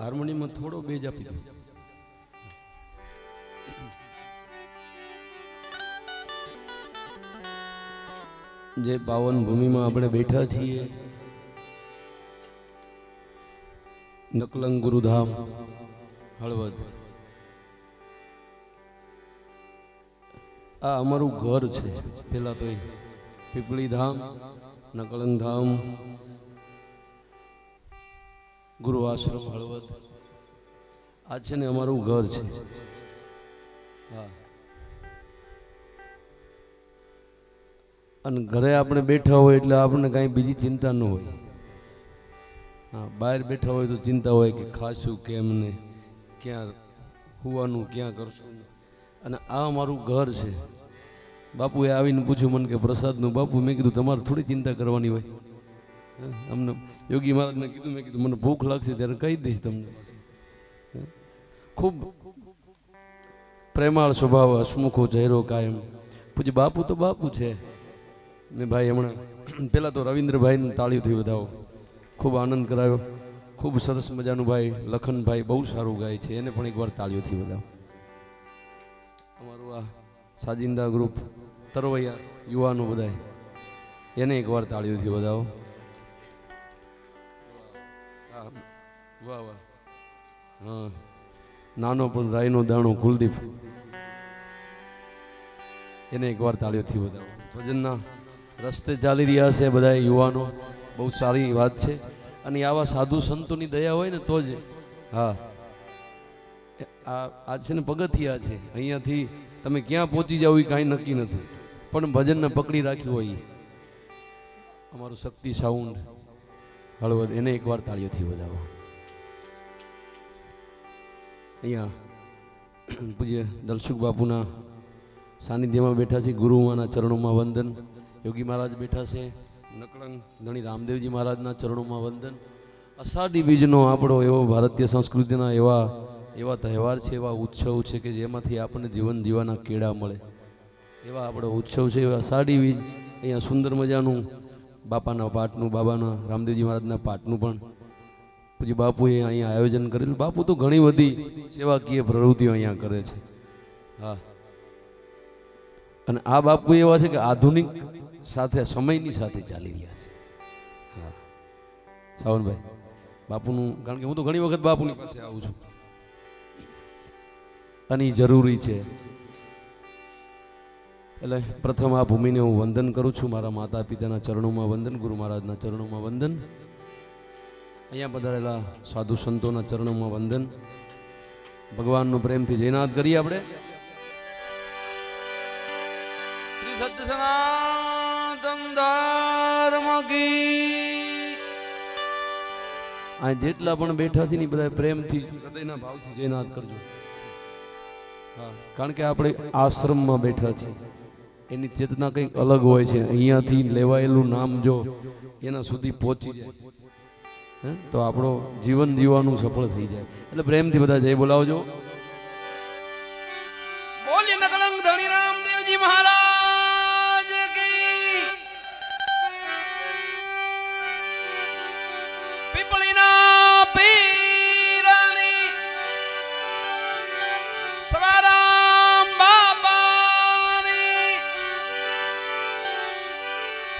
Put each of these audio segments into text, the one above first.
Harmonium થોડો બેજ આપી દો. જે પાવન ભૂમિમાં આપણે બેઠા છીએ, નકલંગ ગુરુધામ હળવદ, આ અમારું ઘર છે. પેલા તો પીપળી ધામ, નકલંગ ધામ, ગુરુ આશ્રમ હળવદ, આ છે ને અમારું ઘર છે. હા, અને ઘરે આપણે બેઠા હોય એટલે આપણને કાંઈ બીજી ચિંતા ન હોય. હા, બહાર બેઠા હોય તો ચિંતા હોય કે ખાશું કેમ ને, ક્યાં હોવાનું, ક્યાં કરશું. અને આ અમારું ઘર છે. બાપુએ આવીને પૂછ્યું મને કે પ્રસાદનું. બાપુ, મેં કીધું તમારે થોડી ચિંતા કરવાની હોય. અમને યોગી મહારાજને કીધું, મેં કીધું મને ભૂખ લાગશે ત્યારે કહી દઈશ તમને. ખૂબ પ્રેમાળ સ્વભાવ, હસમુખો ચહેરો કાયમ. પૂછ્યું બાપુ તો બાપુ છે ને ભાઈ. હમણાં પહેલાં તો રવિન્દ્રભાઈને તાળીઓથી વધાવો, ખૂબ આનંદ કરાવ્યો. ખૂબ સરસ મજાનું ભાઈ લખનભાઈ બહુ સારું ગાય છે, એને પણ એકવાર તાળીઓથી વધાવો. અમારું આ સાજિંદા ગ્રુપ તરવૈયા યુવાનો બધાય, એને એકવાર તાળીઓથી વધાવો. વાહ વાહ. હા, નાનો પણ રાયનો દાણો કુલદીપ, એને એકવાર તાળીઓથી વધાવો. ભજનના રસ્તે ચાલી રહ્યા છે બધા યુવાનો, બહુ સારી વાત છે. અને આવા સાધુ સંતોની દયા હોય ને તો જ. હા, આ છે ને પગથિયા છે. અહીંયાથી તમે ક્યાં પહોંચી જાવ એ કાંઈ નક્કી નથી, પણ ભજનને પકડી રાખ્યું હોય. અમારું શક્તિ સાઉન્ડ હળવદ, એને એકવાર તાળીઓથી વધાવો. અહીંયા પૂજ્ય દલસુખ બાપુના સાનિધ્યમાં બેઠા છે. ગુરુમાના ચરણોમાં વંદન. યોગી મહારાજ બેઠા છે. નકલંગ ધણી રામદેવજી મહારાજના ચરણોમાં વંદન. અષાઢી બીજનો આપણો એવો ભારતીય સંસ્કૃતિના એવા તહેવાર છે, એવા ઉત્સવ છે કે જેમાંથી આપણને જીવન જીવાના કેળા મળે, એવા આપણો ઉત્સવ છે. અષાઢી બીજ અહીંયા સુંદર મજાનું બાપાના પાઠનું, બાબાના રામદેવજી મહારાજના પાઠનું પણ પૂજ્ય બાપુએ અહીંયા આયોજન કરેલું. બાપુ તો ઘણી બધી સેવાકીય પ્રવૃત્તિઓ અહીંયા કરે છે. હા, અને આ બાપુ એવા છે કે આધુનિક સાથે, સમયની સાથે ચાલી રહ્યા છે. હા સાવનભાઈ, બાપુનું, કારણ કે હું તો ઘણી વખત બાપુની પાસે આવું છું અને એ જરૂરી છે. એટલે પ્રથમ આ ભૂમિને હું વંદન કરું છું. મારા માતા પિતાના ચરણોમાં વંદન, ગુરુ મહારાજના ચરણોમાં વંદન, અહીંયા પધારેલા સાધુ સંતોના ચરણોમાં વંદન. ભગવાનનો પ્રેમથી જયનાથ કરીએ આપણે. શ્રી સત્ય સનાતન ધર્મ કી. આ જેટલા પણ બેઠા છે ને બધા પ્રેમથી, હૃદયના ભાવથી જયનાથ કરજો. હા, કારણ કે આપણે આશ્રમમાં બેઠા છીએ, એની ચેતના કંઈક અલગ હોય છે. અહીંયાથી લેવાયેલું નામ જો એના સુધી પહોંચી જાય તો આપણો જીવન જીવવાનું સફળ થઈ જાય. એટલે પ્રેમથી બધા જય બોલાવજો. બોલીએ નકલંગ ધણી રામદેવજી મહારાજ કી. પીપળીના પીરની સવારામ બાપાની,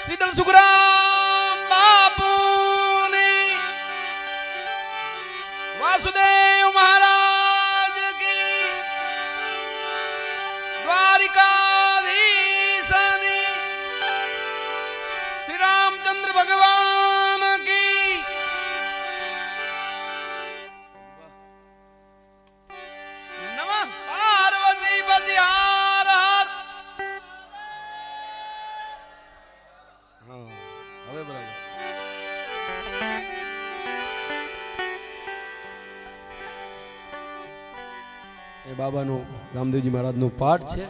શીતળ સુખરામ બાપુની, વાસુદેવ મહારાજ કી, દ્વારિકાધીશની, શ્રી રામચંદ્ર ભગવાન કી. નમઃ પાર્વતી પતિ હર હર. એ બાબાનો રામદેવજી મહારાજનો પાઠ છે.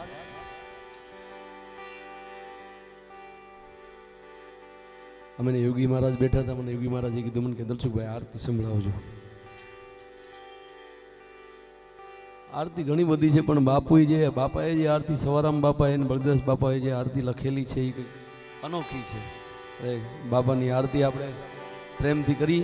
અમે યોગી મહારાજ બેઠા હતા, મને યોગી મહારાજે કીધું મને કે દલસુખભાઈ આરતી સંભળાવજો. આરતી ઘણી બધી છે પણ બાપાએ જે આરતી સવારામ બાપાએ અને બળદાસ બાપાએ જે આરતી લખેલી છે એ કંઈક અનોખી છે. બાપાની આરતી આપણે પ્રેમથી કરી.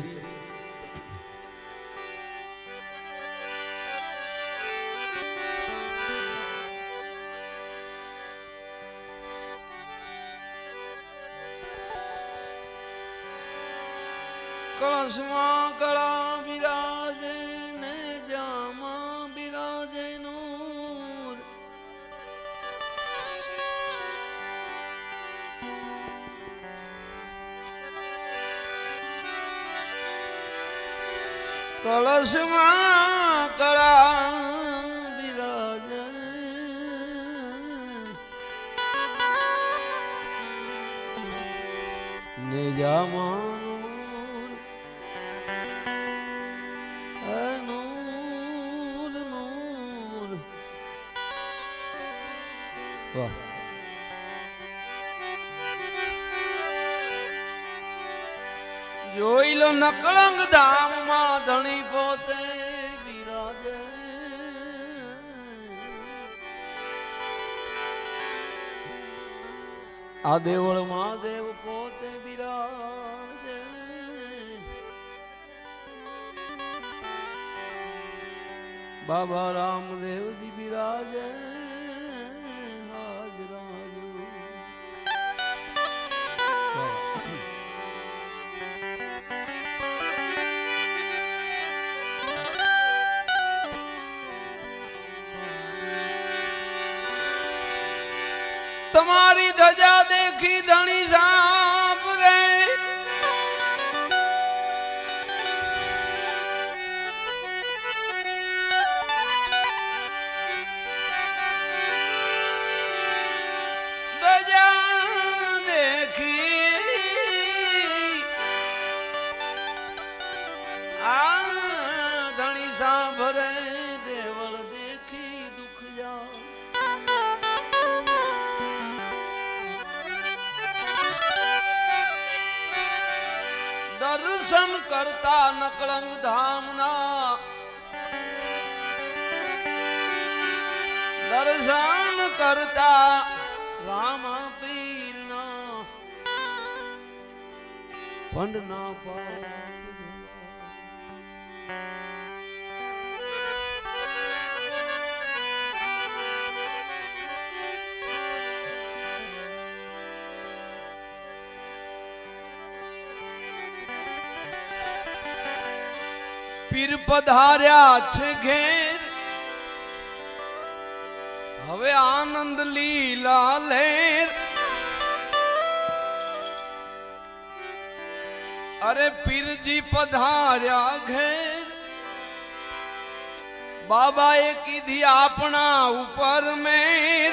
કળશમાં કળા બિરાજે ને જામાં બિરાજે નૂર. કળશમાં કળા બિરાજે ને જામાં જોઈ લો નકળંગ ધામમાં ધણી પોતે બિરાજે. આ દેવળ મહાદેવ પોતે બિરાજે. બાબા રામદેવજી બિરાજે. તમારી ધજા દેખી ધણી સાપ રે. ધજા દેખી આ ધણી સાપ રે. દેવળ દેખી દુખ જા. દર્શન કરતા નકળંગ ધામના દર્શન કરતા રામ પીરના પંડ ના પાર. પીર પધાર્યા છે ઘેર, હવે આનંદ લીલા લેર. અરે પીરજી પધાર્યા ઘેર, બાબાએ કીધી આપણા ઉપર મેર.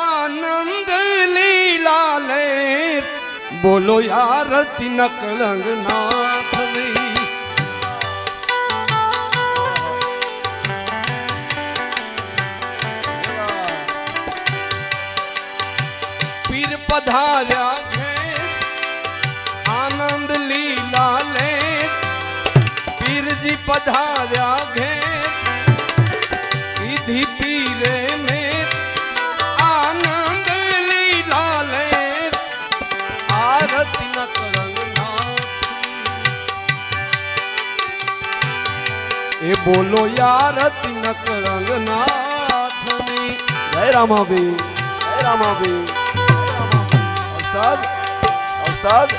આનંદ લીલા લેર. બોલો યાર નકળંગ નાથની. પીર પધાર્યા ઘેર, આનંદ લીલા લે. પીરજી પધાર્યા ઘેર, કીધી પીરે મેર. આનંદ લીલા લે. આરતી નકળંગ નાથ. એ બોલો યારતી નકળંગ નાથની. જય રામાભી, જય રામાભી. અવસ્તાદ અવસ્તાદ.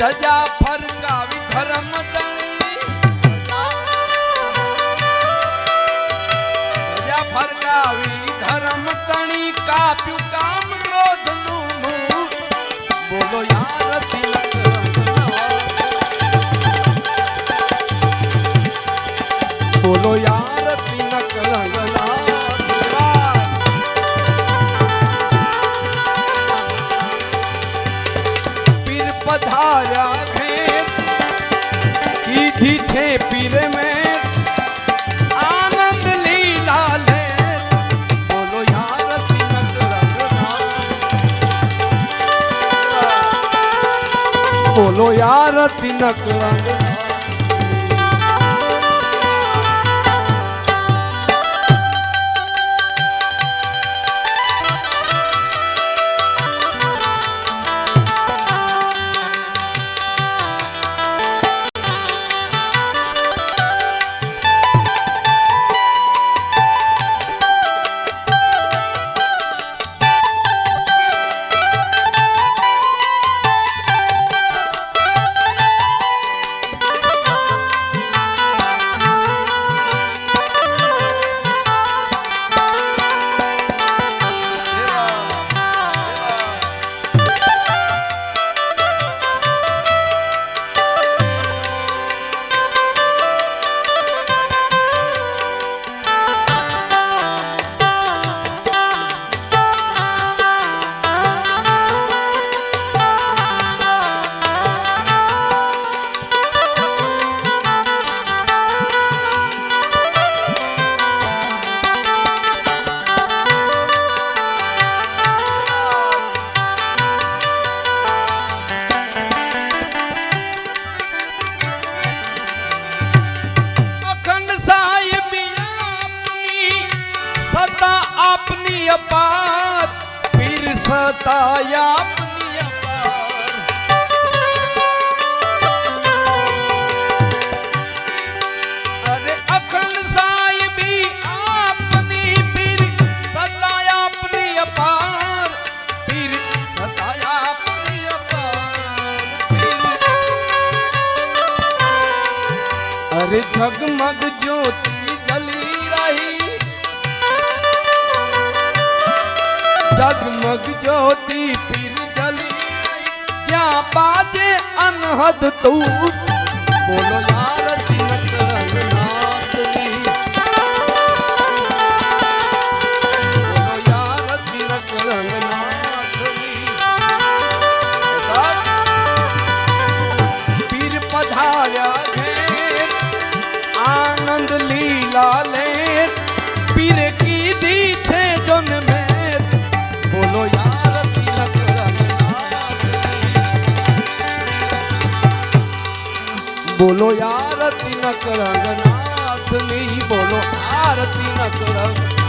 ધજા ફરકાવી ધર્મ ધણી ધજા ફરકાવી ધર્મ ધણી કાપ્યું કામ ક્રોધનું મું બોલો યાર તિલક બોલો યાર તિલક રંગના પીર પધાર્યા ઘેર કીધી છે પીર મેં આનંદ લીલા લે બોલો યાર તિલક રંગના બોલો યાર તિલક રંગના अपनी अपार पीर सताया अपनी अपार अरे अखंड साहिबी अपनी पीर सताया अपनी अपार पीर सताया अपनी अपार अरे जगमग ज्योति जली रही जगमग ज्योति पीर जली क्या बाजे अनहद तूत बोलो यार तिलक रंगनाथनी बोलो यार तिलक रंगनाथनी पीर पधार्या घेर आनंद लीला ले पीर की दी थे जन में बोलो यार तिलक रंगनाथनी बोलो यार तिलक रंगनाथनी बोलो यार तिलक रंगनाथनी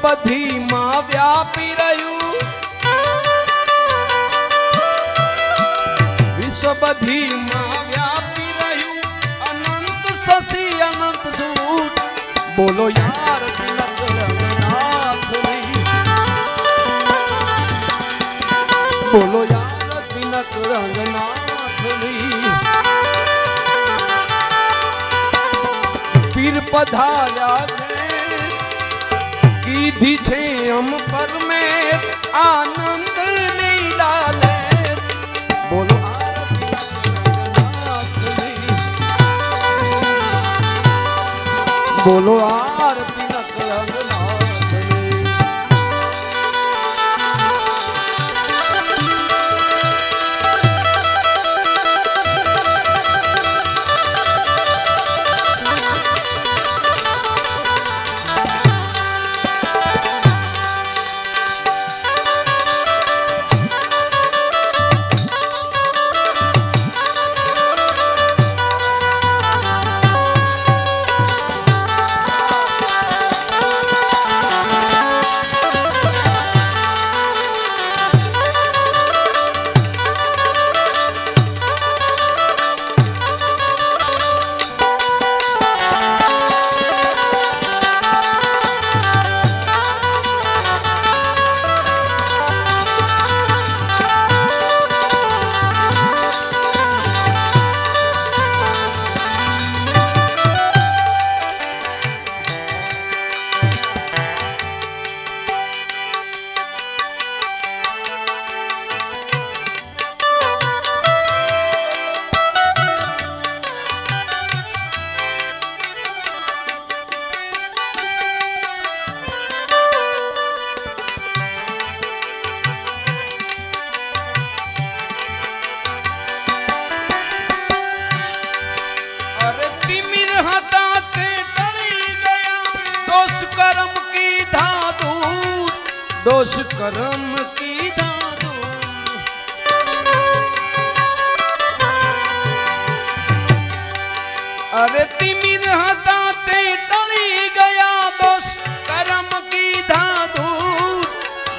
બધી માં વ્યાપી રહ્યું બધી માં વ્યાપી રહ્યું અનંત શશી અનંત સૂટ બોલો યાર તિલક રંગનાથ નહીં બોલો યાર તિલક રંગનાથ નહીં પીર પધાર્યા કીધી છે અમ પર મેં આનંદ લીલા લે બોલો બોલો આરતી નક રંગનાથ दोष कर्म की धातु अरे तिमिर हता ते टली गया दोष कर्म की धातु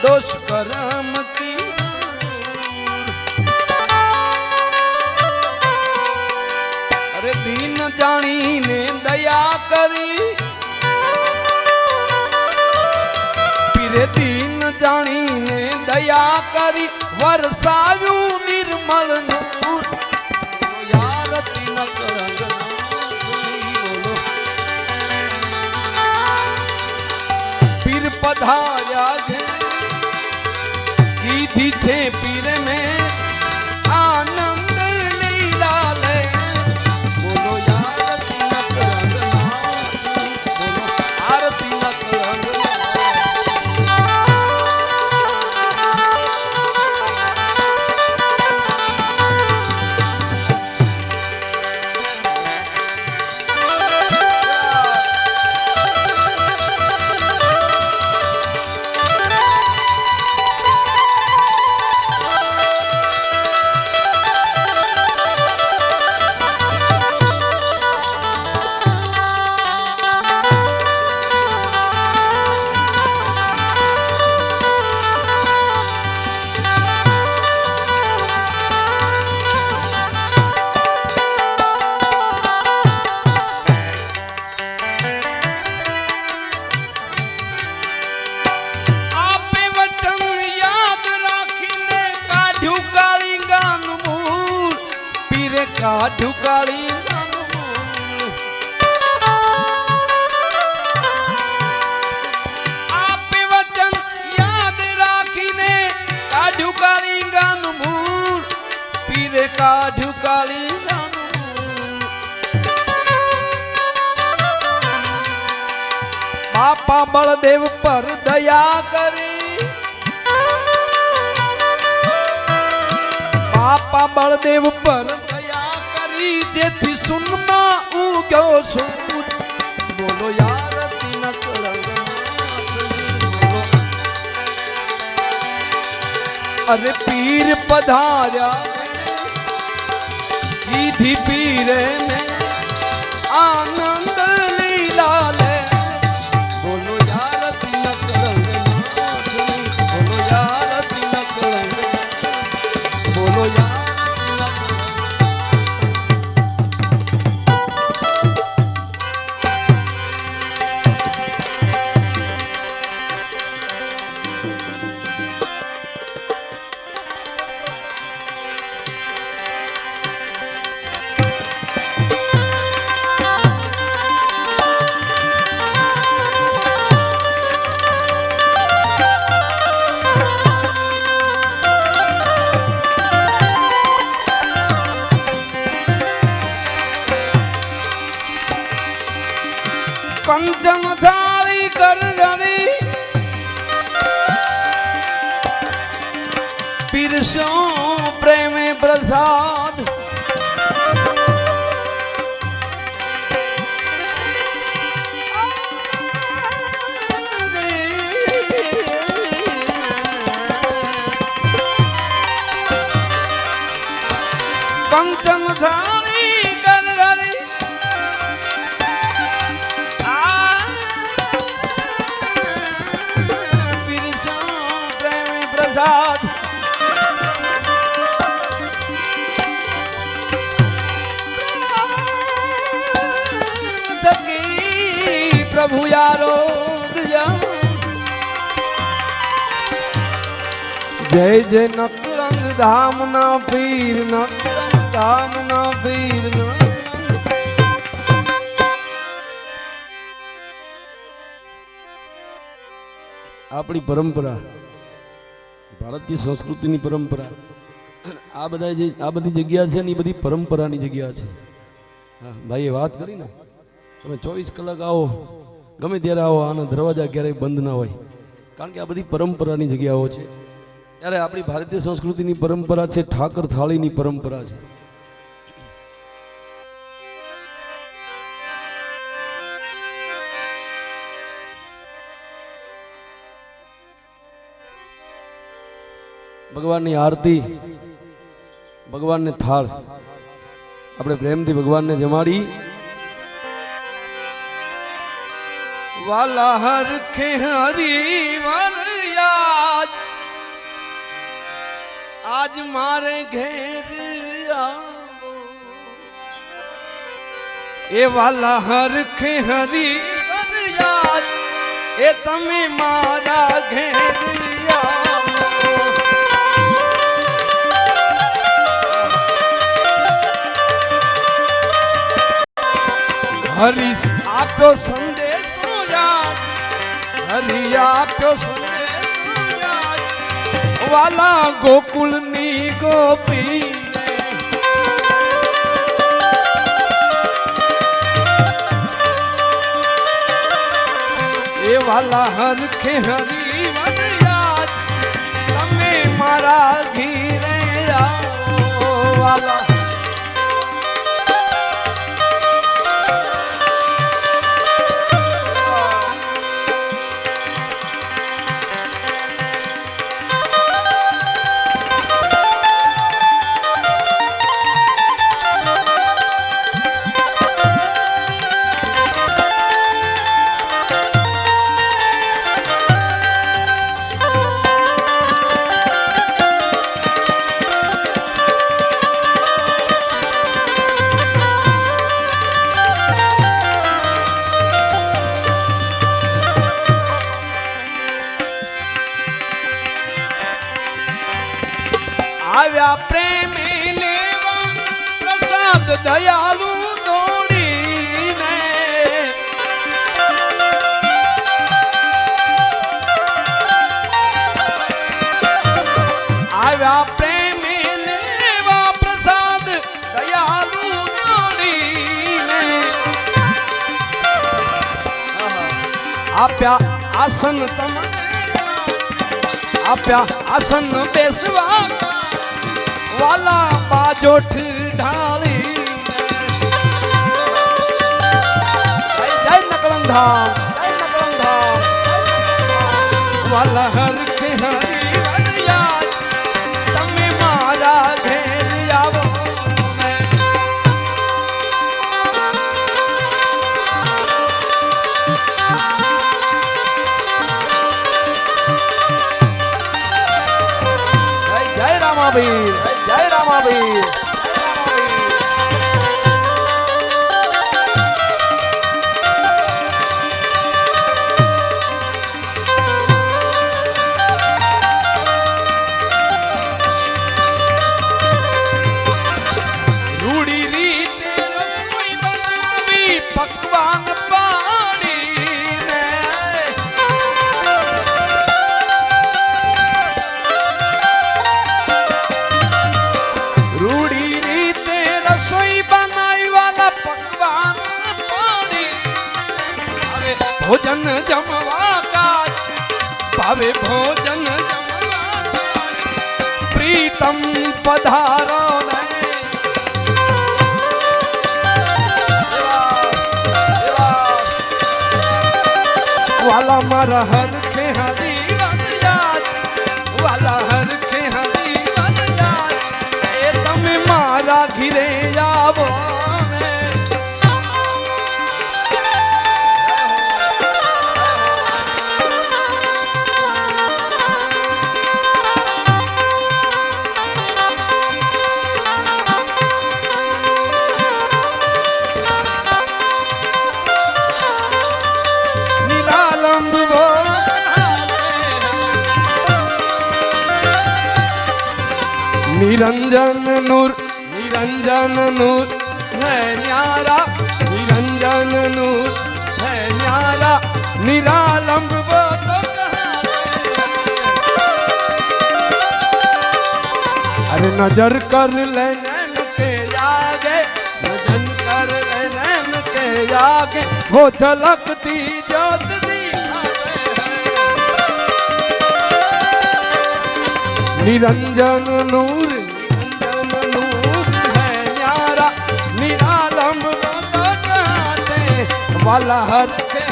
दोष कर्म की अरे दीन जानी ने दया करी दीन जानी ने दया करी वरसायु निर्मल नूर यार तिलक रंगनाथ बोलो पीर पधार्या कीधी छे पीर में आनंद लीला ले बोलो यार तिलक रंगनाथ बोलो आरती तिलक रंगनाथ काढ़ू काली आप वचन याद राखीने काढ़ू काली गानु मूल पीरे काढ़ू काली गानु बापा बलदेव पर दया करी बापा बलदेव पर जेथी सुनमा उग्यो सूट बोलो यार तिलक रंगनाथ बोलो अरे पीर पधार्या कीधी पीरे में आनंद लीला ले बोलो यार तिलक रंगनाथ बोलो यार तिलक रंगनाथ बोलो यार तिलक કંચન ધારી ગરરી પીરસો પ્રેમ પ્રસાદ પ્રભુ યારો જય જય નકલંગ ધામ ના પીર નકલંગ ધામ ના પીર આપણી પરંપરા ભારતીય સંસ્કૃતિની પરંપરા આ બધી જગ્યા છે ને એ બધી પરંપરાની જગ્યા છે. હા ભાઈએ વાત કરી ને તમે 24 કલાક આવો ગમે ત્યારે આવો આના દરવાજા ક્યારેય બંધ ના હોય કારણ કે આ બધી પરંપરાની જગ્યાઓ છે. ત્યારે આપણી ભારતીય સંસ્કૃતિની પરંપરા છે ઠાકર થાળીની પરંપરા છે. ભગવાનની આરતી ભગવાનને થાળ આપણે પ્રેમથી ભગવાનને જમાડી વાલા હરખે હરી વરયાજ આજ મારે ઘેર આવો એ વાલા હરખે હરી વરયાજ એ તમે મારા ઘેર આવો હરી આપ્યો સંદેશો યાદ હરી આપ્યો સંદેશો યાદ વાલા ગોકુળની ગોપી એ વાલા હરખે હરી વન યાદ તમે મારા ઘીરે આવો વાલા આવ્યા પ્રેમી લેવા પ્રસાદ દયાલુ દોડીને આવ્યા પ્રેમી લેવા પ્રસાદ દયાલુ દોડીને આપ્યા આસન તમને આપ્યા આસન બેસવા વાલા બાજોઠ ઢાળી જય નકલંગ ધામ વાલા હરખે હરી વરયાદ તમે મારા ઘેર આવો જય રામાબીર જય રામાબીર રૂડી રીતે રસોઈ બનાવી પકવાન પાડીને રૂડી રીતે રસોઈ બનાવી વાલા પકવાન પાડી હવે ભોજન જમવા કાજ ભાવે ભોજન જમવા પ્રીતમ પધારો ને વાલા મારા હરખે હરી વરયાદ વાલા હરખે હરી વરયાદ એ તમે મારા मारा घिरे आवो ने निरालंब वो निरंजन नूर है न्यारा निरंजन नूर है न्यारा निरालंब वो तो अरे नजर कर ले नैन के आगे नजर कर ले नैन के आगे वो झलकती जोत निरंजन नूर है न्यारा निरालंब तो कहते वाला हर के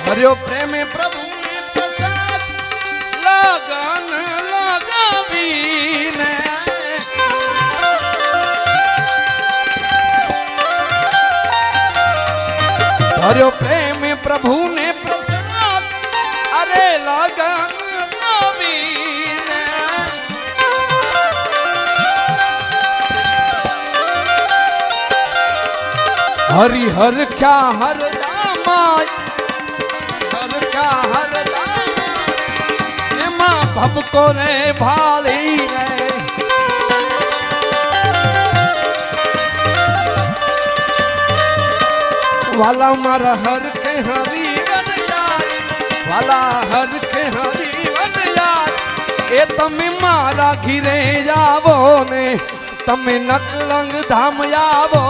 हरियो प्रेम प्रभु ने प्रसाद लगन लगावीने हरियो प्रेम प्रभु ने प्रसाद अरे लगन लगावीने हरि हर क्या हर दामाय हर दाम भब को रे भाली रे वाला मारा हर के हरी वन यार वाला हर के हरी वन यार ए तमे मारा घिरे जावो ने तमे नकलंग धाम आवो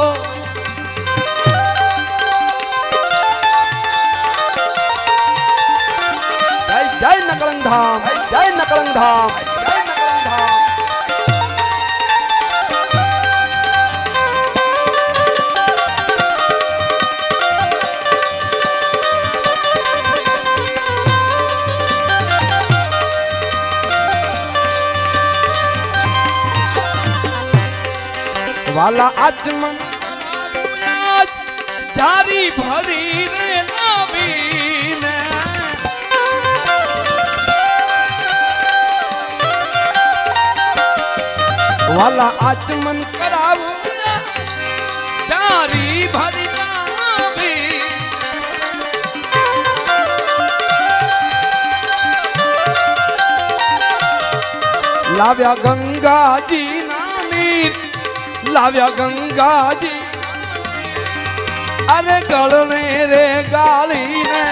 जय नकलंग धाम जय नकलंग धाम जय नकलंग धाम वाला आजमन आज जारी भरी रे लावी ने वाला आचमन कराऊ जारी भरी लावी लाव्या गंगा जी नानी लाव्या गंगा जी अरे गलने रे गाली ने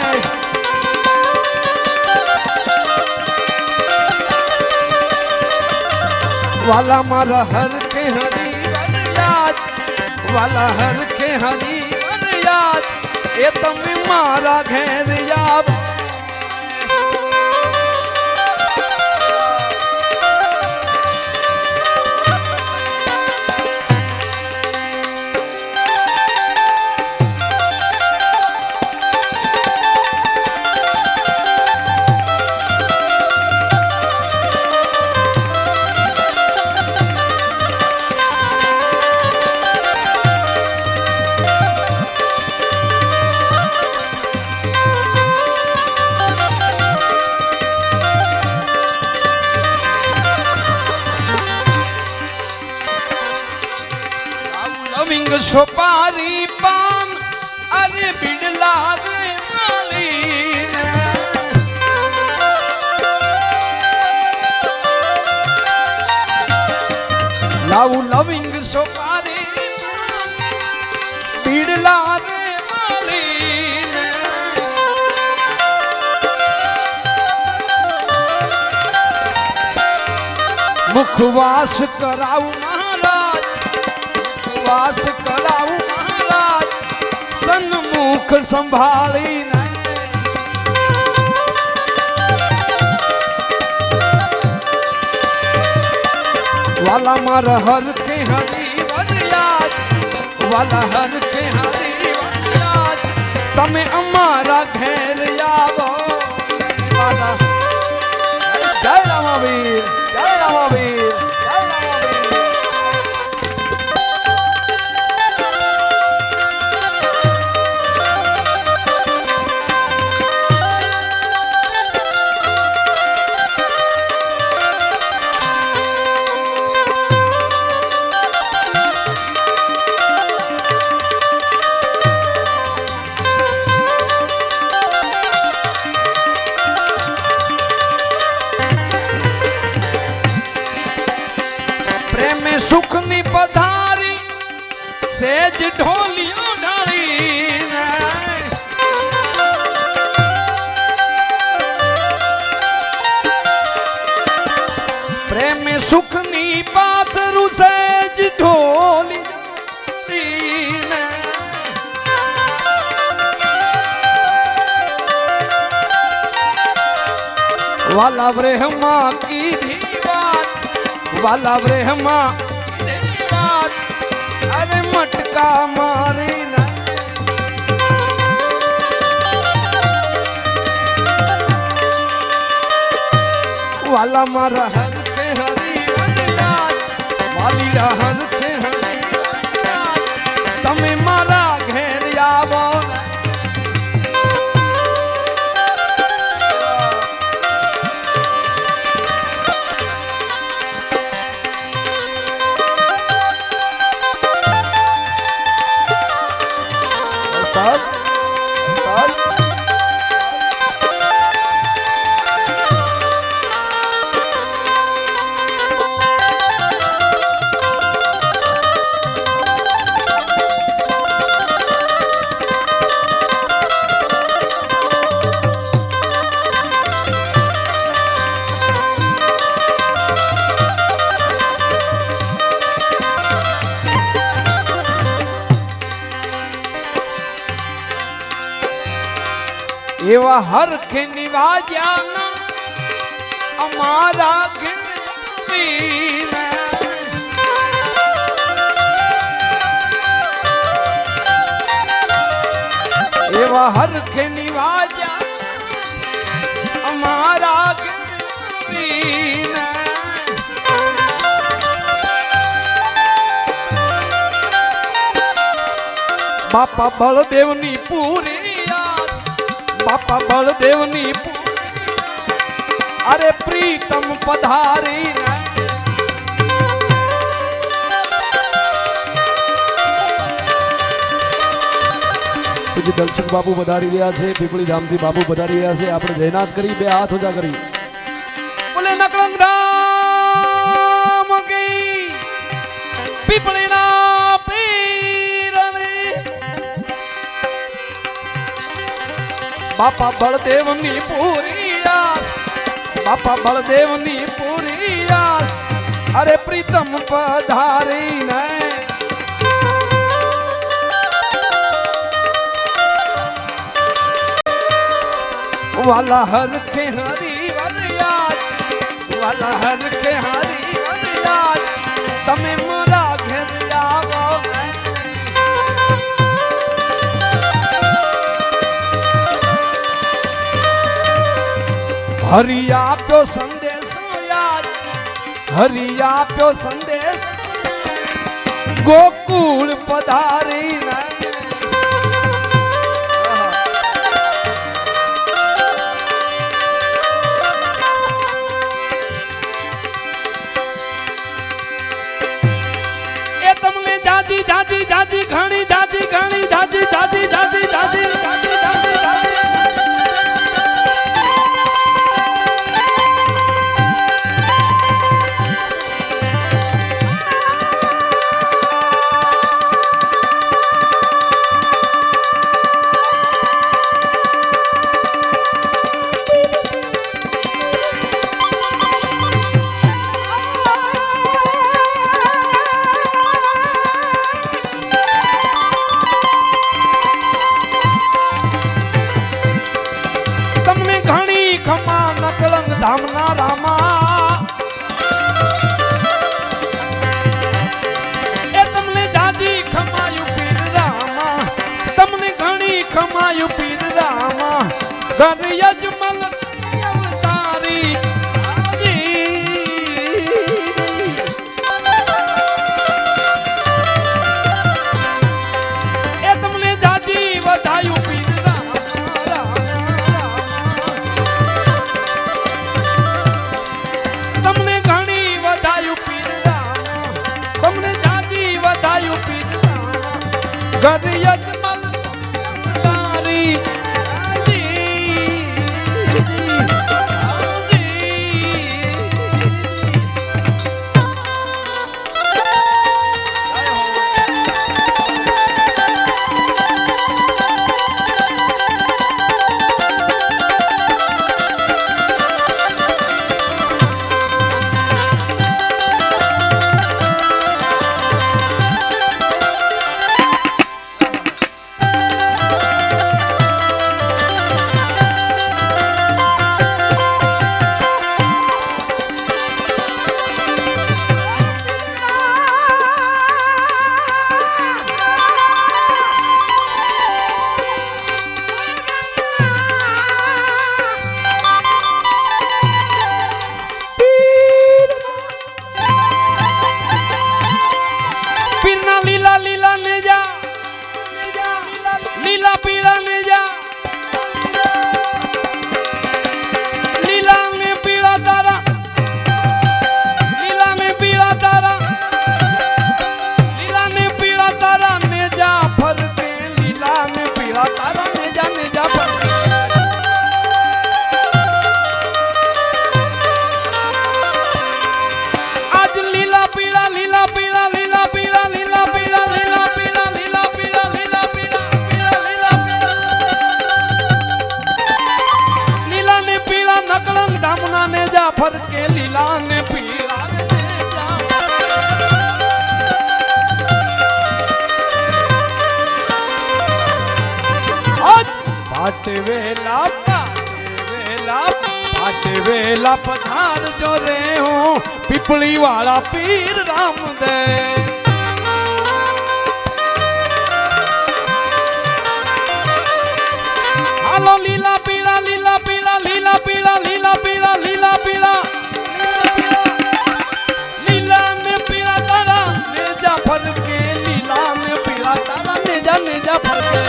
वाला मारा हर के हरी वन याद वाला हर के हरी वन याद ये तमे मारा घेर याद सोपारी पान अरे बिड़ला रे माली लाऊ लविंग सोपारी बिड़ला रे माली मुखवास कराऊ महाराज वास कराऊ महाराज सन्मुख संभाली ने वाला मार हर के हरी વરિયાદ વાલા હરખે હારી વરિયાદ તમે અમારા ઘેર આવો વાલા જય રામાવીર જય રામાવીર જય રામાવીર સુખની પધારી સેજ ઢોલિયો ઢાળી પ્રેમ સુખની પાથરું સેજ ઢોલી વાલા બ્રહ્મા કીધી વાત વાલા બ્રહ્મા અરે મટકા મારી ના વાલા મારા હરખે હરી વરિયાદ વાલીલા હરખે હરી વરિયાદ તમે મારા ઘેર આવો એવા હરખે નિવાજ્યા અમારા એવા હરખે નિવાજ્યા અમારા બાપા બળદેવની પૂરી બાપા બળદેવની અરે પ્રીતમ પધારી પૂજ્ય દલસુખ બાપુ પધારી રહ્યા છે પીપળી ધામથી બાપુ પધારી રહ્યા છે આપણે જયનાથ કરી બે હાથ ઊંચા કરી બોલે નકલંગ રામ કી પીપળીના પીરની બાપા બળદેવની પૂરી આસ બાપા બળદેવની પૂરી આસ અરે પ્રીતમ પધારીને વાલા હરખે હરી વરિયાદ વાલા હરખે હરી વરિયાદ તમે મારા ઘેર આવો હરી આપ્યો સંદેશ યાદ હરી આપ્યો સંદેશ ગોકુળ પધારીને જાજી જાજી જાજી ઘણી જાજી ઘણી જાજી જાજી જાજી જાજી ધામના રામા એ તમને ઘર યજમલ અવતારી એ તમને જાજી વધાયું પીર તમને ઘણી વધાયું પીર તમને જાજી વધાયું પીર ઘર યજમલ તારી લીલા પીળા ને જા લીલા ને પીળા તારા લીલા ને પીળા તારા લીલા ને પીળા તારા ને જા ફરકે લીલા ને પીળા તારા ને જા ફરકે આજ લીલા પીળા લીલા પીળા લીલા પીળા લીલા પીળા લીલા પીળા લીલા પીળા લીલા નકલંગ ધામના ને જા ફરકે લીલા ને પીળા ને જા પાટે વેલા પધાર જો રે હું પીપળી વાળા પીર રામદેવ હાલો લીલા પીળા લીલા પીળા લીલા પીળા લીલા પીળા લીલા પીળા લીલા ને પીળા તારા ને જા ફરકે લીલા ને પીળા તારા ને જા ફરકે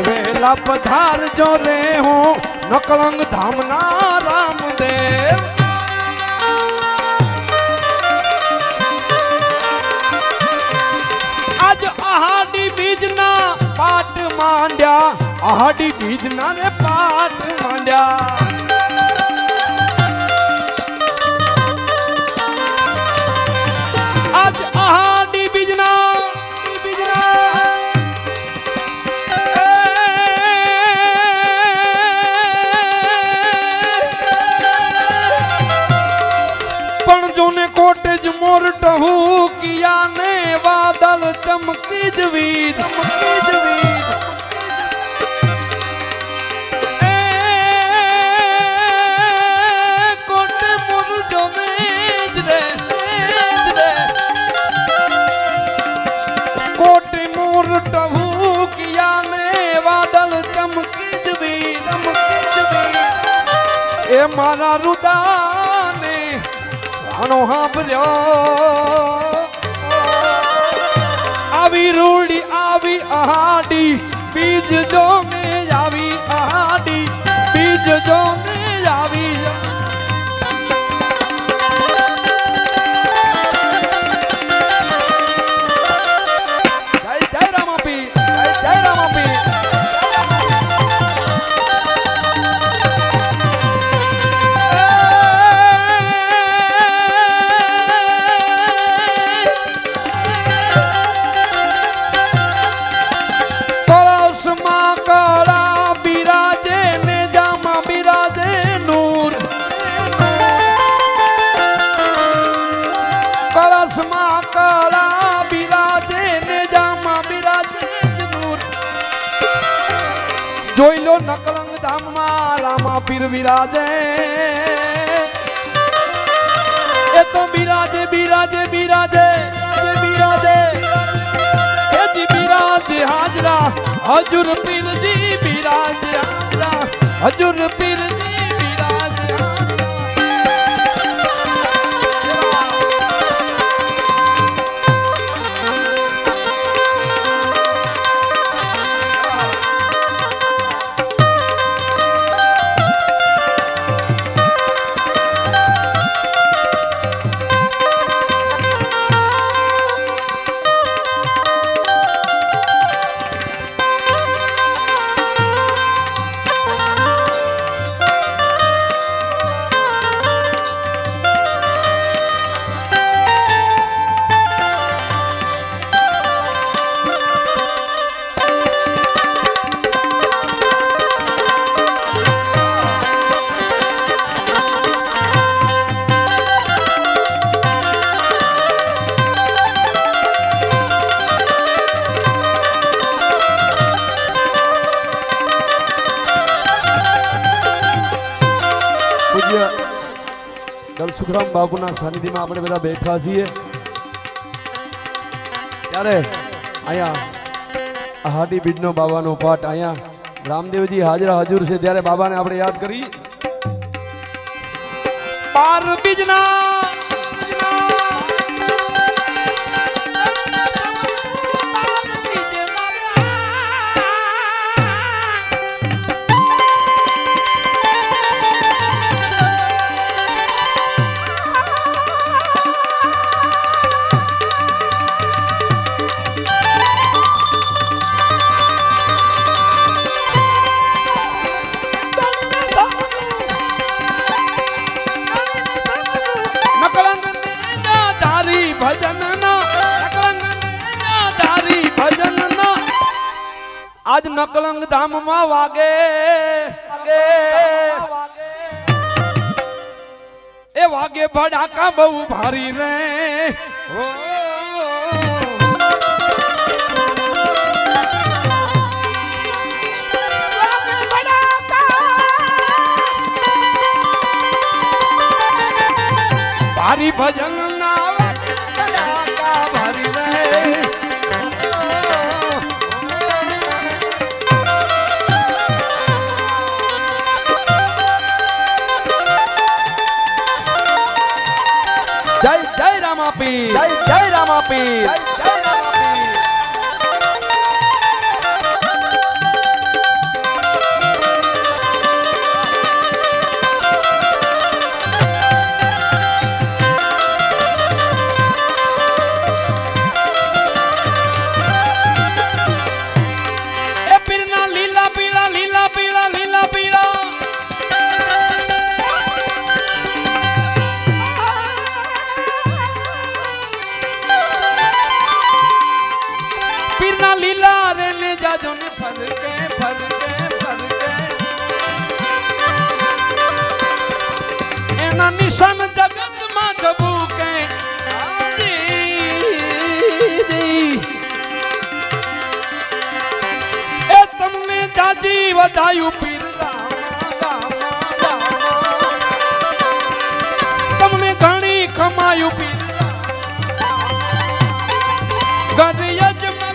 વેલા પધાર જો રે હું નકલંગ ધામના રામદેવ આહાડી બીજના પાટ માંડ્યા આહાડી બીજના રે પાટ માંડ્યા આજ આહાડી બીજના પણ જોને કોટેજ મોરટ હું કિયા ને વાદળ ચમકી જવી કોટે મુરજો ને જ રે કોટે મોરટ હું કિયા ને વાદળ ચમકી જવી એ મારા રુદાને રાણો હાંભળ્યો આવી રૂડી આવી આહાડી બીજ જો ને આવી આહાડી બીજ જો ને આવી જય રામાપી જય રામાપી જોઈ લો નકલંગ ધામમાં રામા પીર વિરાજે એ એ તો બિરાજે બિરાજે બિરાજે બિરાજે એ જી બિરાજે હાજરા હજુર પીરજી બિરાજે હાજરા હજુર પીરજી બિરાજે દલસુખરામ બાપુના સાનિધ્યમાં આપણે બધા બેઠા છીએ ત્યારે અહીંયા હાટી બીજનો બાબાનો પાઠ અહીંયા રામદેવજી હાજરા હજુર છે ત્યારે બાબાને આપણે યાદ કરી પાર બીજના આજ નકલંગ ધામમાં વાગે એ વાગે ભડાકા બહુ ભારી રે ભારી ભજન ના ભડાકા ભારી રે જય જય રામાપીર જય જય રામાપીર જય રામાપીર એ પીરના લીલા પીળા લીલા પીળા લીલા પીળા લીલા રે ले जाजो ने फरके फरके फरके एना निशान जगत में जबू के ए तुमने जाजी वधायु पीर तुमने घणी खमायु पीर गद यजमान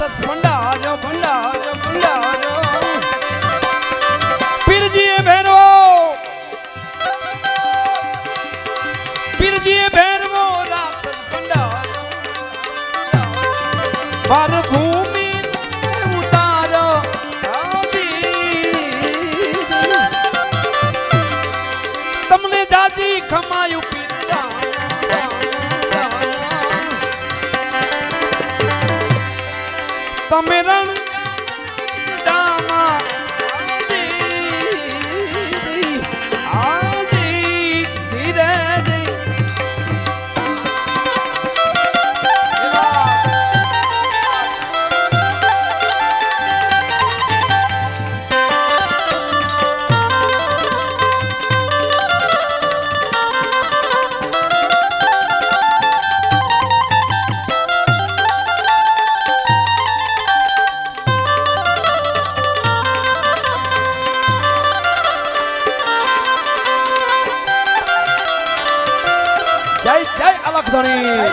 રાક્ષસ ભંડારો ભંડારો ભંડારો પીરજીએ ભેરવો રાક્ષસ ભંડારો પર ભૂમિ ઉતારો તમને દાદી ખમાયું તમે રણ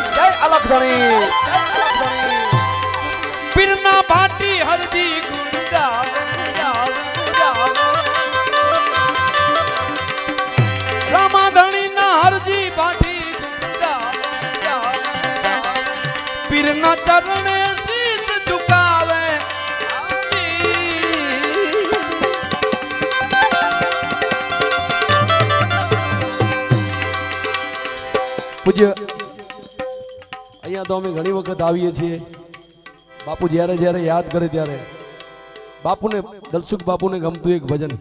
જય અલખધણી પીરના ભાટી હરદી ગુણ રામાધણી ના હરજી ભાટી પીરના ચરણે શીશ ઝુકાવે પૂજ્ય અહીંયા તો અમે ઘણી વખત આવીએ છીએ બાપુ જ્યારે જ્યારે યાદ કરે ત્યારે બાપુને દલસુખ બાપુને ગમતું એક ભજન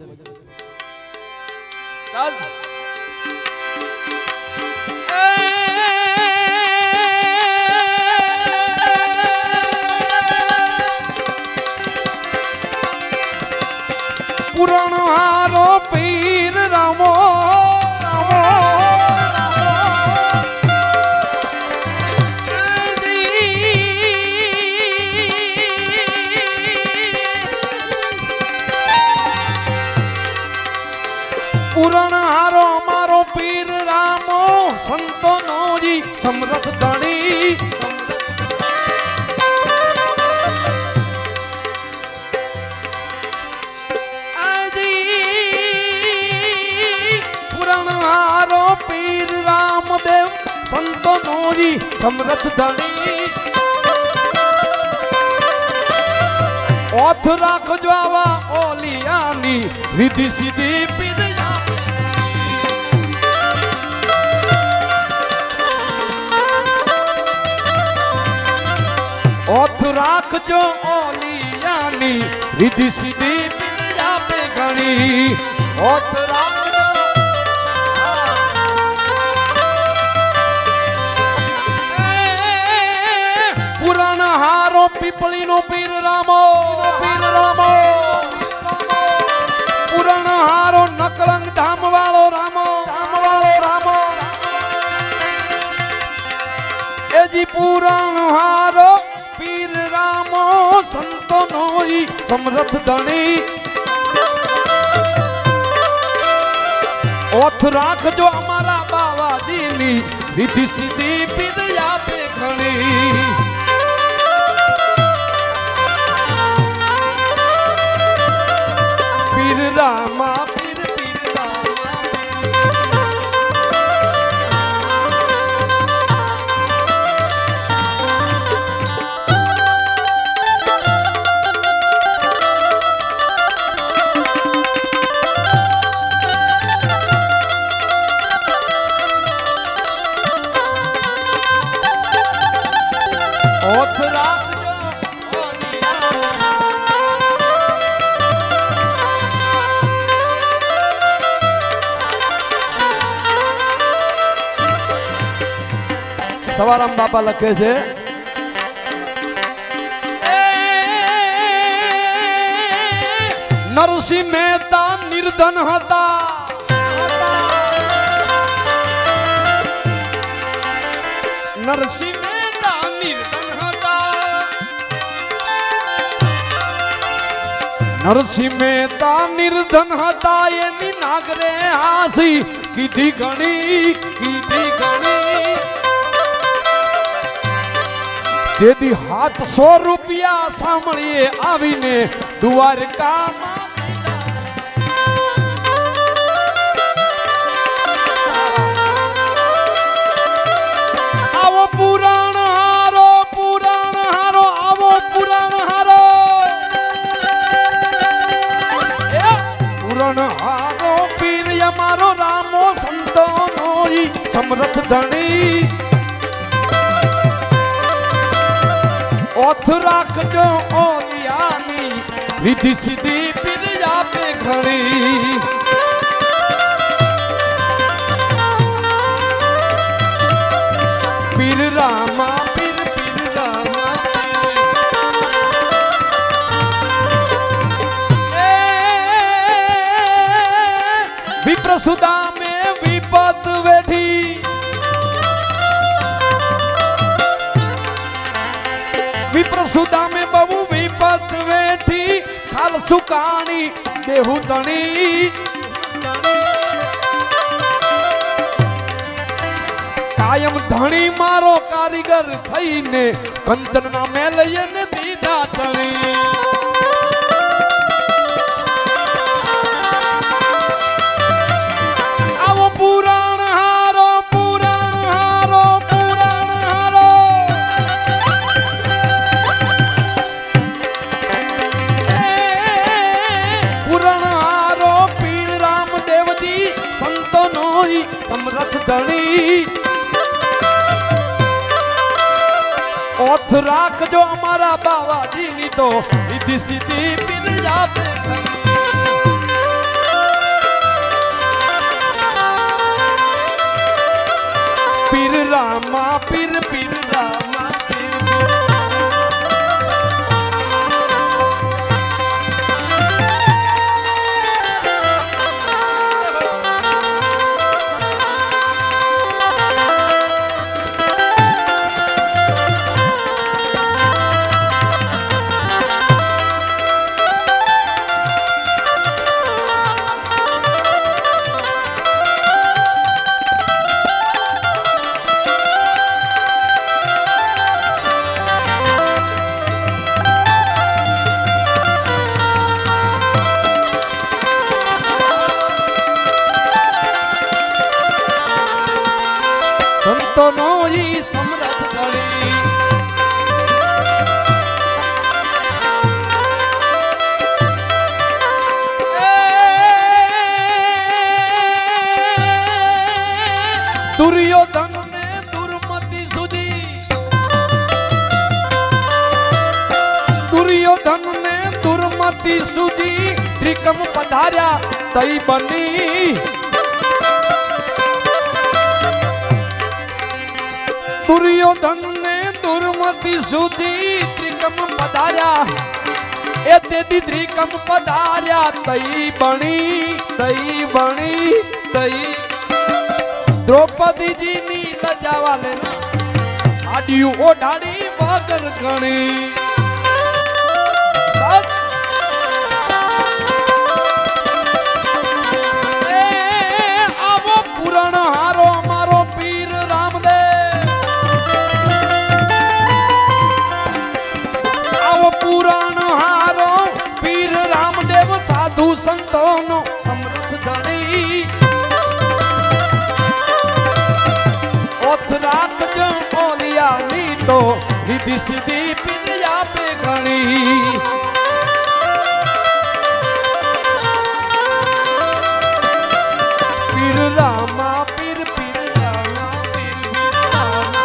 પુરાણ હારો પીર રામો પુરાણહારો મારો પીર રામો સંતોનો જી સમરથ ધણી પુરાણહારો પીર રામદેવ સંતોનો જી સમરથ ધણી ઓથ રાખજો આવા ઓલિયાની વિધિ સીધી પીર ઓથ રાખજો ઓલિયાની વિધિ સીધી મિલ આપે ઘણી ઓથ રાખજો પુરાણ હારો પીપળીનો પીર રામો પુરાણ હારો નકલંગ ધામ વાળો રામો એજી પુરાણ હારો પીર રામો સંતોનો સમરથ ધણી ઓથ રાખજો અમારા બાવાજીની વિધિ સીધી પીર આપે ઘણી પીર રામા ઓથ રાખજો સવારામ બાપા લખે છે નરસિંહ મહેતા નિર્ધન હતા નરસિંહ મહેતા નિર્ધન નરસિંહ મહેતા નિર્ધન હતા એની નાગરે હાસી કીધી ઘણી તેથી 700 રૂપિયા સાંભળીએ આવીને દ્વારકામાં આવો પુરાણ હારો આવો પુરાણ હારો પુરાણ હારો પીર અમારો રામો સંતો નોઈ સમરથ ધણી ઓથ રાખજો ઓલિયાની રીતિ સીધી પીર આપે ઘણી પીર રામા પીર રામા વિપ્રસુદા में विपत वेठी विप्रसुदा में बहु विपत वेठी खाल सुकानी देहु तणी कायम धणी मारो कारीगर थईने कंचन ना मेलये ने दीदा तणी आवो पुराण हारो समरथ धनी ओथ राखजो अमारा बाबाजी नी तो सीधी सीधी पीर जापे पीर रामा पीर रामा संतो नो ही समरथ धनी दुर्योधन ने दुर्मति सुधी दुर्योधन ने दुर्मति सुधी त्रिकम पधार्या तई बनी दुर्योधन ने दुर्मति सुधी त्रिकम पधार्या ए तेदी त्रिकम पधार्या तई बणी द्रौपदी जी नी लजावा लेना आडियो ओढ़ाड़ी वगर गणी आवो पुराण हारो मारो पीर रामदेव आवो पुराण हारो पीर रामदेव साधु संतो नो समरथ धनी ओथ राखजो ओलिया नी तो रिधि सिद्धि पीर आपे घणी पीर रामा पीर रामा पीर रामा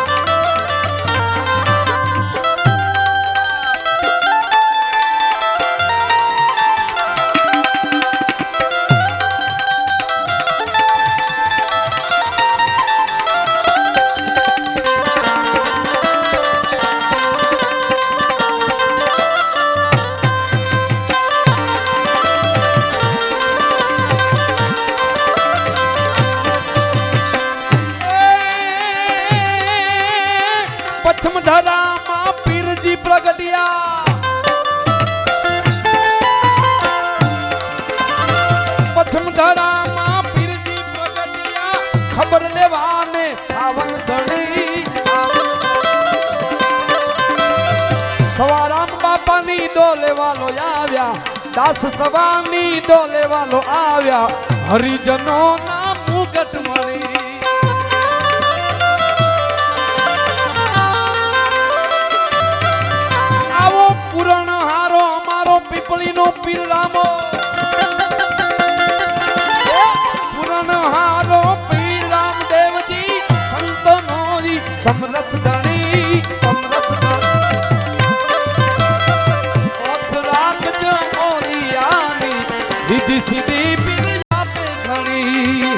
વાલો આવ્યા, દાસ સવાની ડોલે વાલો આવ્યા, હરિજનો ના મુગટ મળી. આવો પુરાણ હારો અમારો પીપળીનો પીર રામો, પુરાણ હારો પીર રામદેવજી સંતનો સમરથ ધણી, સમરથ સીધી સીધી પીર આપે ઘણી.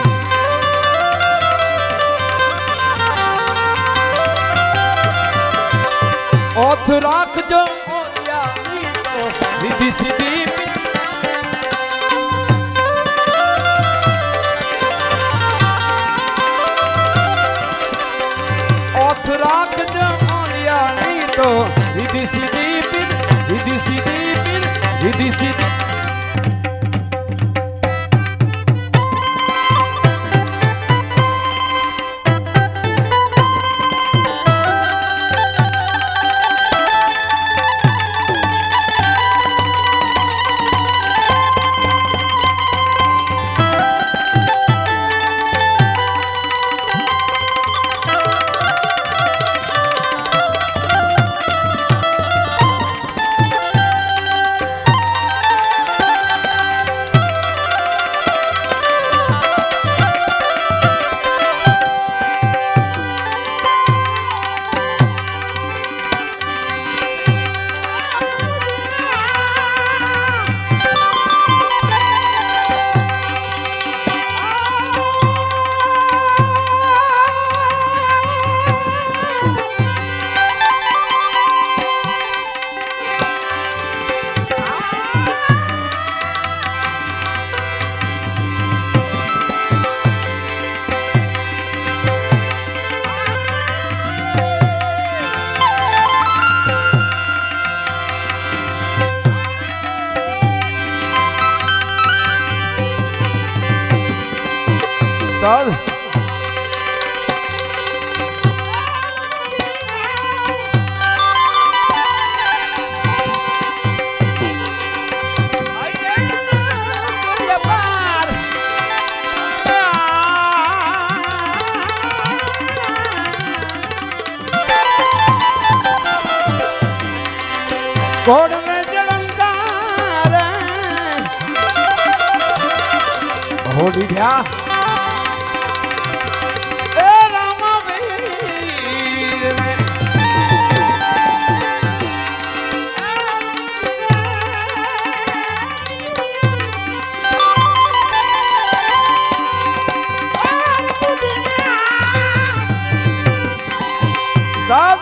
ઓથ રાખજો સીધી સીધી ઓથ રાખજો ઓલિયાની તો સીધી સીધી પીર, સીધી સીધી પીર, સીધી સીધી. ઉસ્તાદ ઘોડ ને જળંકાર હોડી ગયા સાહેબ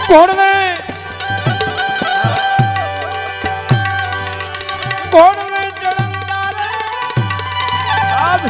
ઘોડવે ઘોડવે જળંદાર આદ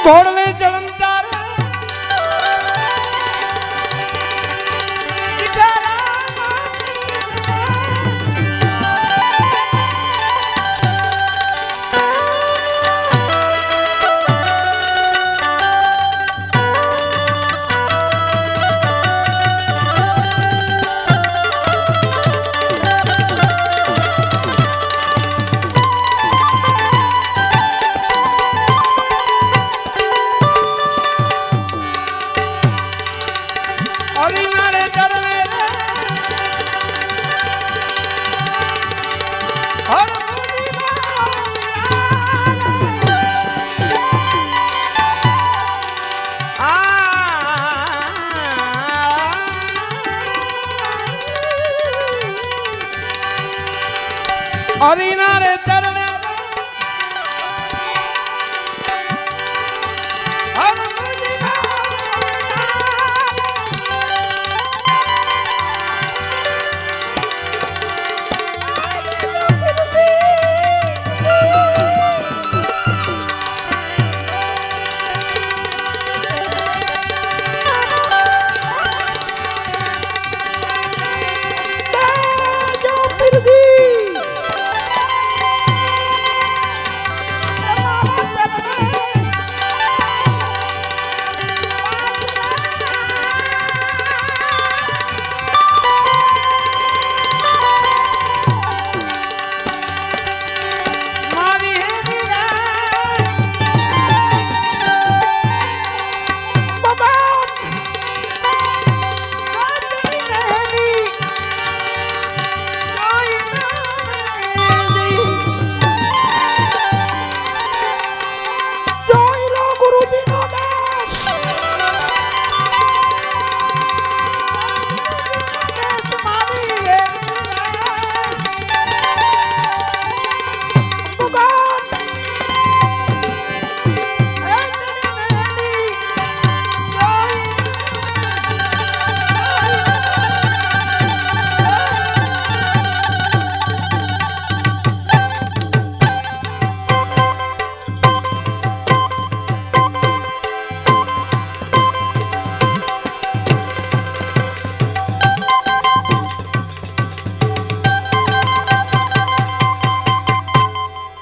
ઘોડવે જળંદાર હરિના રે ચરણે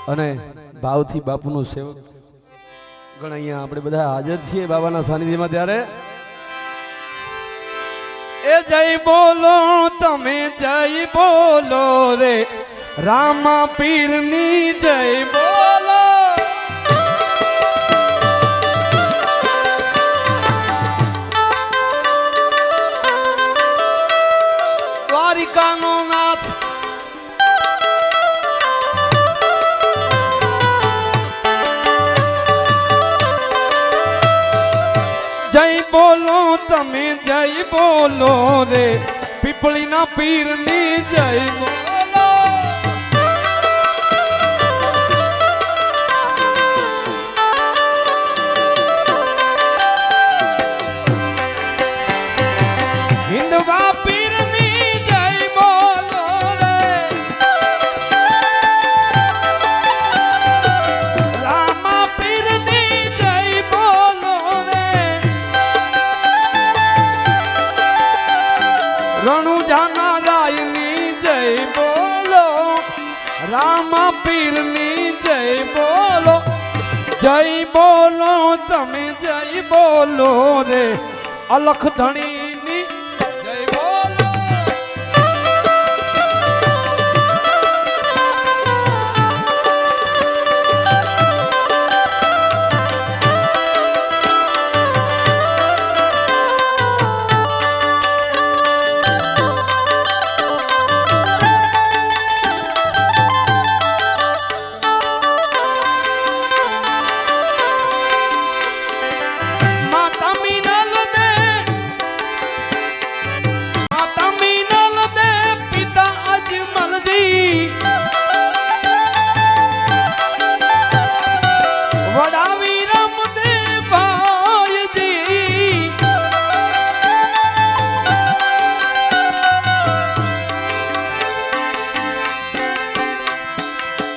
અને ભાવથી બાપુનો સેવક ગણ અહીંયા આપણે બધા હાજર છીએ બાબાના સાનિધ્યમાં ત્યારે એ જય બોલો તમે જય બોલો રે રામા પીરની જય બોલો દ્વારિકાનો નાથ જય બોલો તમે જય બોલો રે પીપળીના પીરની જય બોલો હિન્દવા પીરની જય બોલો રે રામા પીરની જય બોલો રે રણુજાના રાયની જય બોલો રામા પીરની જય બોલો તમે જય બોલો રે અલખ ધણીની જય બોલો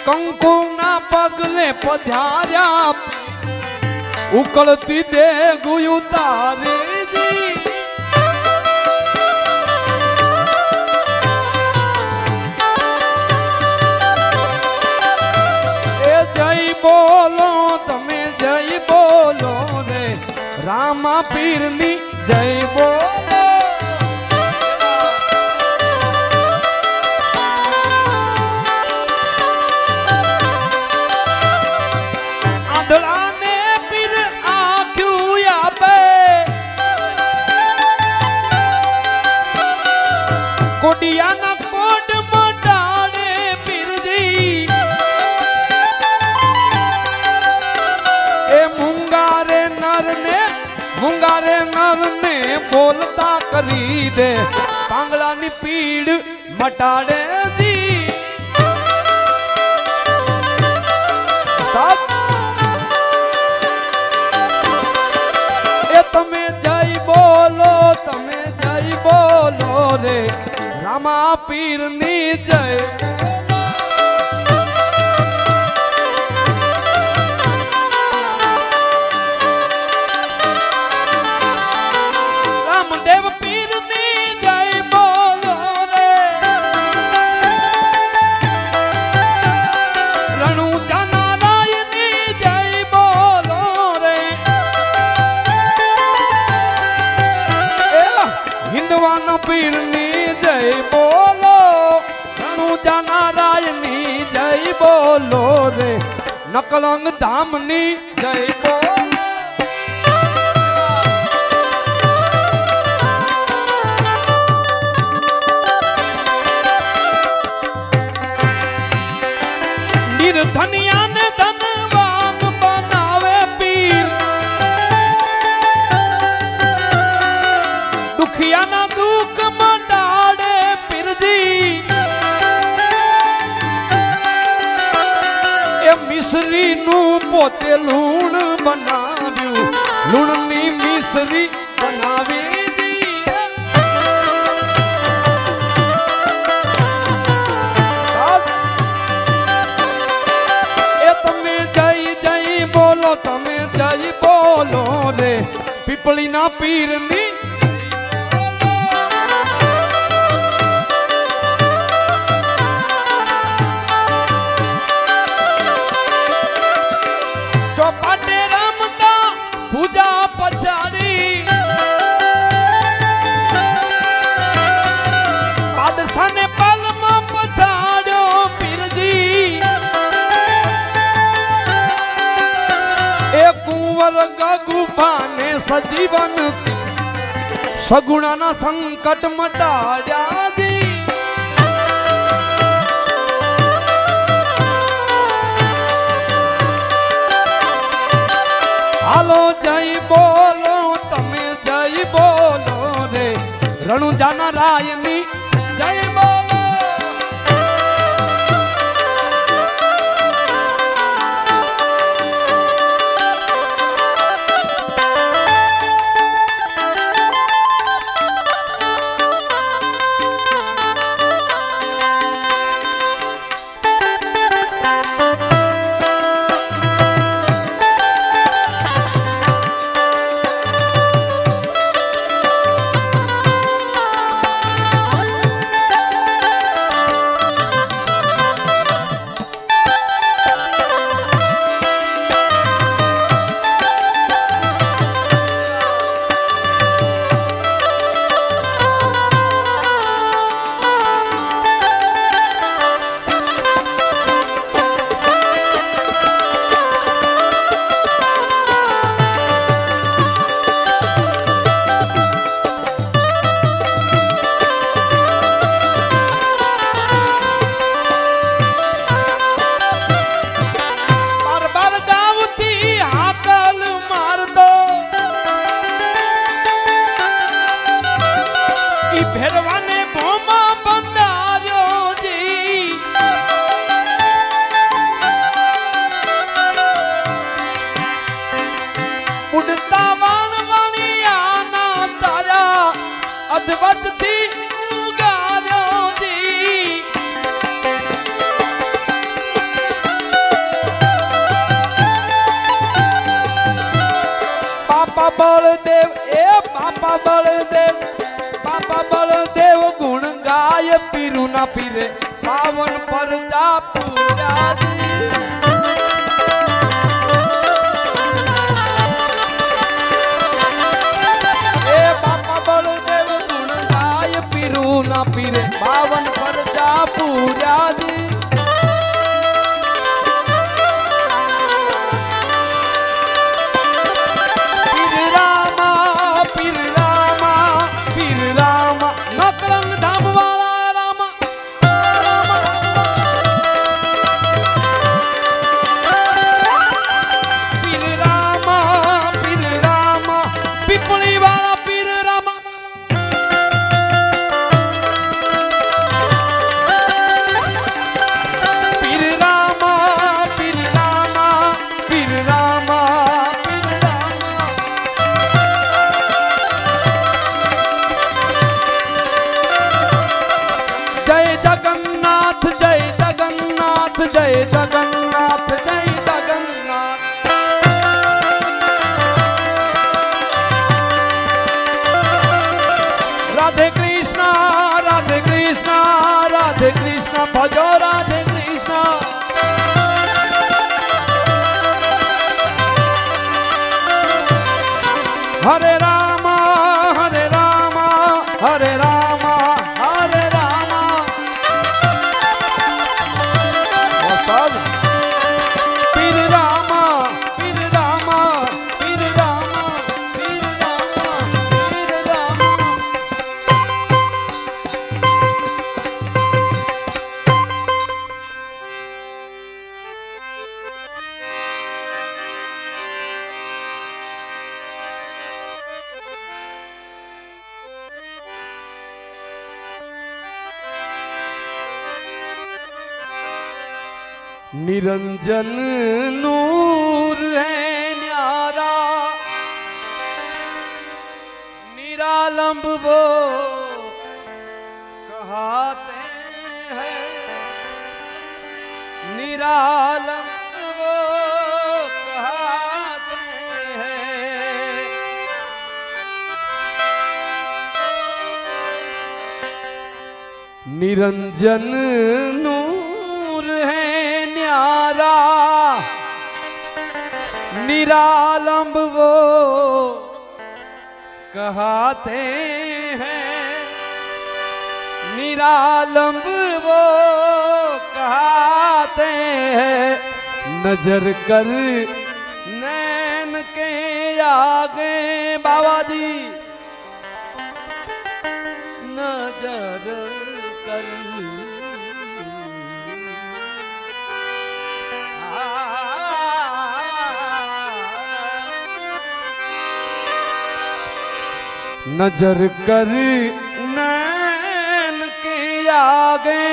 કંકુના પગલે પધાર્યા ઉકળતી દેગું તારેજી એ જય બોલો તમે જય બોલો રે રામા પીરની જય બોલો કોડિયાના કોડ મટાડે પીરજી એ મુંગારે નરને બોલતા કરી દે પાંગળાની પીડ મટાડે જી એ તમે જય બોલો રે રામા પીરની જય રામદેવ પીરની જય બોલો રે રણુજા નારાયણની જય બોલો રે હિન્દવાના પીરની જય બોલો રણુજા નારાયણની જય બોલો રે નકલંગ ધામની જય બોલો નિર્ધનિયાને ધનવાન બનાવે પીર દુખિયાના દુઃખ મટાડે પીરજી એ મિશ્રીનું પોતે લૂણ બનાવ્યું લૂણની મિશ્રી બનાવી તમે જય બોલો રે પીપળીના પીરની ચોપાટે રમતા પૂજા પછાડી બાદશાહને પાલમાં પછાડ્યો પીરજી એ કુંવર ગગુભાને સજીવન સગુણાના સંકટ મટાડ્યા જી बलदेव गुण गाय पीरू ना पीरे पावन परजा पूजा बलदेव गुण गाय पीरू ना पीरे पावन परजा पूजा जी जय जगन्नाथ जय जगन्नाथ राधे कृष्णा राधे कृष्णा राधे कृष्णा भजो राधे कृष्णा हरे रामा हरे रामा हरे रामा हरे रामा पीर रामा पीर रामा पीर रामा पीर रामा पीर रामा निरंजन नूर है न्यारा निरालंब वो कहते हैं निरालंब वो कहते हैं निरंजन नूर है न्यारा निरालंब वो कहते हैं निरालंब वो कहते हैं नजर कर नैन के आगे बाबा जी नजर कर नजर कर नैन के आगे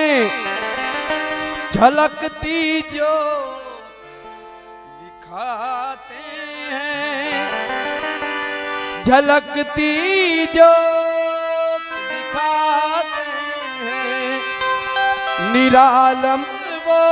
झलकती जो दिखाते हैं झलकती जो दिखाते हैं निरालंब वो